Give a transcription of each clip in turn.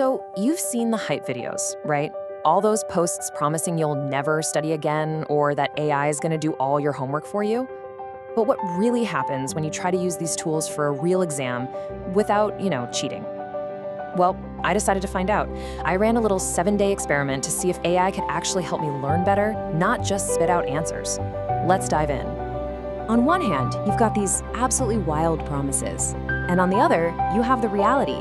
So you've seen the hype videos, right? All those posts promising you'll never study again or that AI is going to do all your homework for you. But what really happens when you try to use these tools for a real exam without, cheating? Well, I decided to find out. I ran a little 7-day experiment to see if AI could actually help me learn better, not just spit out answers. Let's dive in. On one hand, you've got these absolutely wild promises. And on the other, you have the reality.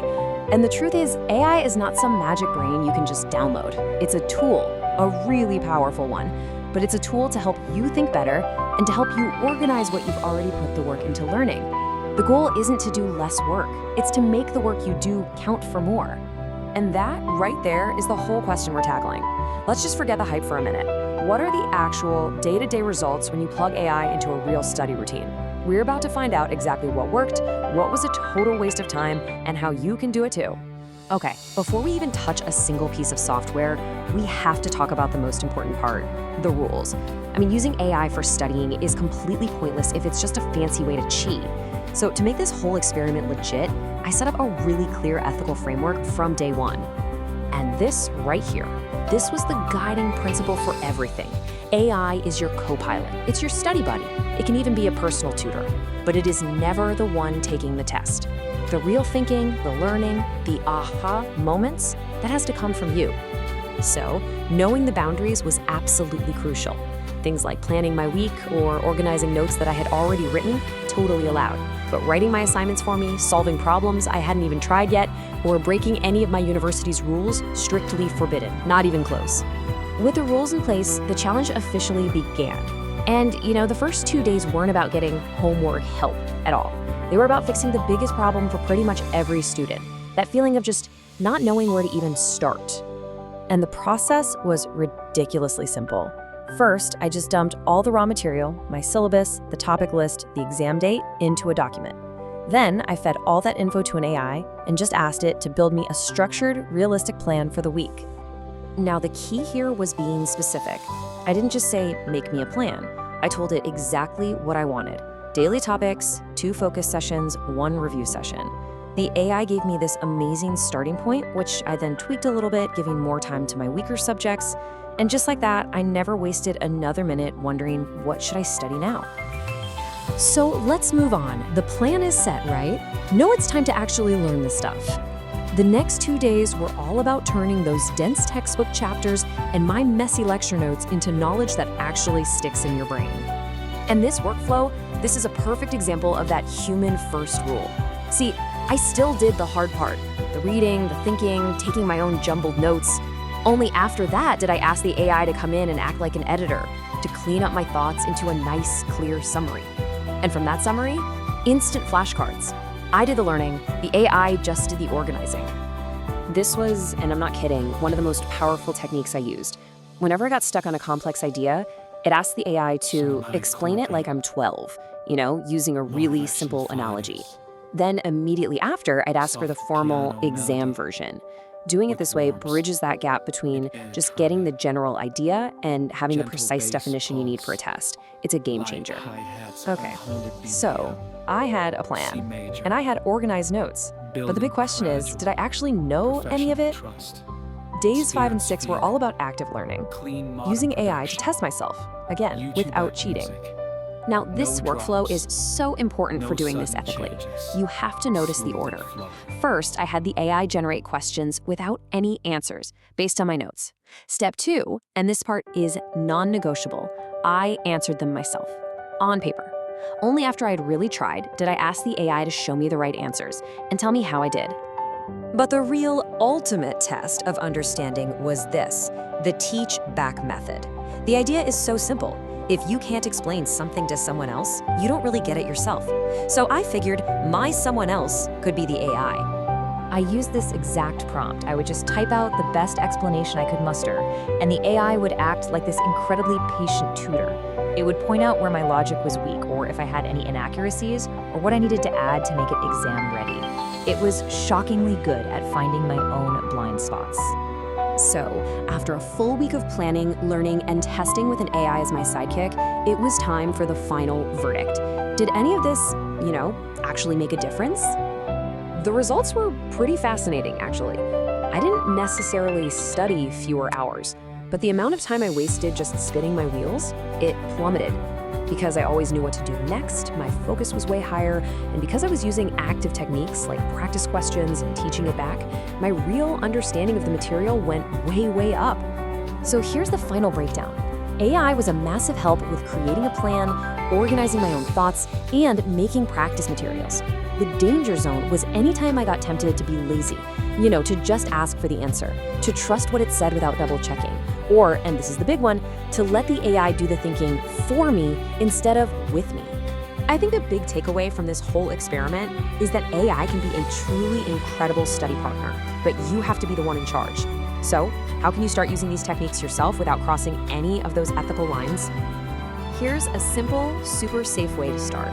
And the truth is, AI is not some magic brain you can just download. It's a tool, a really powerful one. But it's a tool to help you think better and to help you organize what you've already put the work into learning. The goal isn't to do less work. It's to make the work you do count for more. And that, right there, is the whole question we're tackling. Let's just forget the hype for a minute. What are the actual day-to-day results when you plug AI into a real study routine? We're about to find out exactly what worked, what was a total waste of time, and how you can do it too. Okay, before we even touch a single piece of software, we have to talk about the most important part, the rules. Using AI for studying is completely pointless if it's just a fancy way to cheat. So to make this whole experiment legit, I set up a really clear ethical framework from day one. And this right here, this was the guiding principle for everything. AI is your co-pilot. It's your study buddy. It can even be a personal tutor, but it is never the one taking the test. The real thinking, the learning, the aha moments, that has to come from you. So, knowing the boundaries was absolutely crucial. Things like planning my week or organizing notes that I had already written, totally allowed. But writing my assignments for me, solving problems I hadn't even tried yet, or breaking any of my university's rules, strictly forbidden, not even close. With the rules in place, the challenge officially began. And, the first 2 days weren't about getting homework help at all. They were about fixing the biggest problem for pretty much every student, that feeling of just not knowing where to even start. And the process was ridiculously simple. First, I just dumped all the raw material, my syllabus, the topic list, the exam date, into a document. Then I fed all that info to an AI and just asked it to build me a structured, realistic plan for the week. Now, the key here was being specific. I didn't just say, make me a plan. I told it exactly what I wanted. Daily topics, 2 focus sessions, 1 review session. The AI gave me this amazing starting point, which I then tweaked a little bit, giving more time to my weaker subjects. And just like that, I never wasted another minute wondering, what should I study now? So let's move on. The plan is set, right? Now it's time to actually learn this stuff. The next 2 days were all about turning those dense textbook chapters and my messy lecture notes into knowledge that actually sticks in your brain. And this workflow, this is a perfect example of that human first rule. See, I still did the hard part, the reading, the thinking, taking my own jumbled notes. Only after that did I ask the AI to come in and act like an editor, to clean up my thoughts into a nice, clear summary. And from that summary, instant flashcards. I did the learning, the AI just did the organizing. This was, and I'm not kidding, one of the most powerful techniques I used. Whenever I got stuck on a complex idea, it asked the AI to explain it like I'm 12, using a really simple analogy. Then immediately after, I'd ask for the formal exam version. Doing it this way bridges that gap between just getting the general idea and having the precise definition you need for a test. It's a game changer. Okay, so I had a plan, and I had organized notes. But the big question is, did I actually know any of it? Days 5 and 6 were all about active learning, using AI to test myself, again, without cheating. Now, this workflow is so important for doing this ethically. You have to notice the order. First, I had the AI generate questions without any answers, based on my notes. Step 2, and this part is non-negotiable, I answered them myself, on paper. Only after I'd really tried did I ask the AI to show me the right answers and tell me how I did. But the real ultimate test of understanding was this, the teach-back method. The idea is so simple. If you can't explain something to someone else, you don't really get it yourself. So I figured my someone else could be the AI. I used this exact prompt. I would just type out the best explanation I could muster, and the AI would act like this incredibly patient tutor. It would point out where my logic was weak, or if I had any inaccuracies, or what I needed to add to make it exam ready. It was shockingly good at finding my own blind spots. So, after a full week of planning, learning, and testing with an AI as my sidekick, it was time for the final verdict. Did any of this, actually make a difference? The results were pretty fascinating, actually. I didn't didn't necessarily study fewer hours, but the amount of time I wasted just spinning my wheels, it plummeted. Because I always knew what to do next, my focus was way higher, and because I was using active techniques like practice questions and teaching it back, my real understanding of the material went way up. So here's the final breakdown. AI was a massive help with creating a plan, organizing my own thoughts, and making practice materials. The danger zone was anytime I got tempted to be lazy, to just ask for the answer, to trust what it said without double checking, or, and this is the big one, to let the AI do the thinking for me instead of with me. I think the big takeaway from this whole experiment is that AI can be a truly incredible study partner, but you have to be the one in charge. So, how can you start using these techniques yourself without crossing any of those ethical lines? Here's a simple, super safe way to start.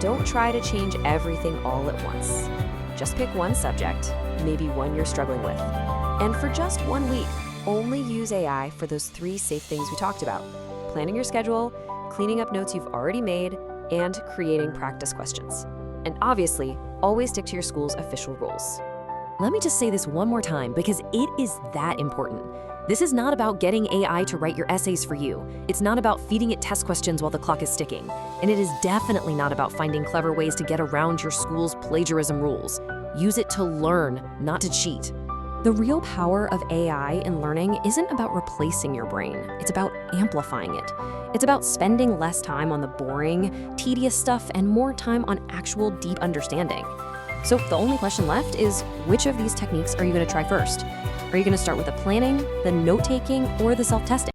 Don't try to change everything all at once. Just pick one subject, maybe one you're struggling with. And for just 1 week, only use AI for those 3 safe things we talked about: planning your schedule, cleaning up notes you've already made, and creating practice questions. And obviously, always stick to your school's official rules. Let me just say this one more time because it is that important. This is not about getting AI to write your essays for you. It's not about feeding it test questions while the clock is ticking. And it is definitely not about finding clever ways to get around your school's plagiarism rules. Use it to learn, not to cheat. The real power of AI in learning isn't about replacing your brain. It's about amplifying it. It's about spending less time on the boring, tedious stuff and more time on actual deep understanding. So the only question left is, which of these techniques are you going to try first? Are you going to start with the planning, the note-taking, or the self-testing?